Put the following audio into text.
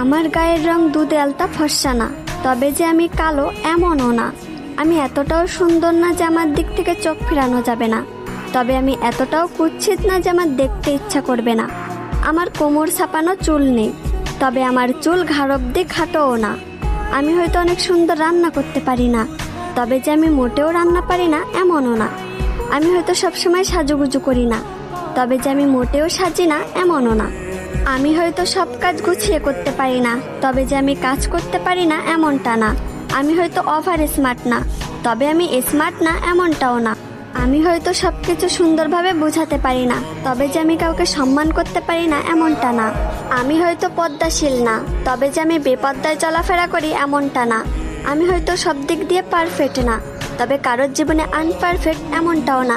আমার গায়ের রং দুধে আলতা ফর্সা না, তবে যে আমি কালো এমনও না। আমি এতটাও সুন্দর না যে আমার দিক থেকে চোখ ফেরানো যাবে না, তবে আমি এতটাও কুৎসিত না যে আমার দেখতে ইচ্ছা করবে না। আমার কোমর ছাপানো চুল নেই, তবে আমার চুল ঘাড় অব্দি খাটোও না। আমি হয়তো অনেক সুন্দর রান্না করতে পারি না, তবে যে আমি মোটেও রান্না পারি না এমনও না। আমি হয়তো সবসময় সাজুগুজু করি না, তবে যে আমি মোটেও সাজি না এমনও না। আমি হয়তো সব কাজ গুছিয়ে করতে পারি না, তবে যে আমি কাজ করতে পারি না এমনটা না। আমি হয়তো ওভার স্মার্ট না, তবে আমি স্মার্ট না এমনটাও না। আমি হয়তো সবকিছু সুন্দরভাবে বোঝাতে পারি না, তবে যে আমি কাউকে সম্মান করতে পারি না এমনটা না। আমি হয়তো পদ্মাশীল না, তবে যে আমি বেপদ্দায় চলাফেরা করি এমনটা না। আমি হয়তো সব দিক দিয়ে পারফেক্ট না, তবে কারোর জীবনে আনপারফেক্ট এমনটাও না।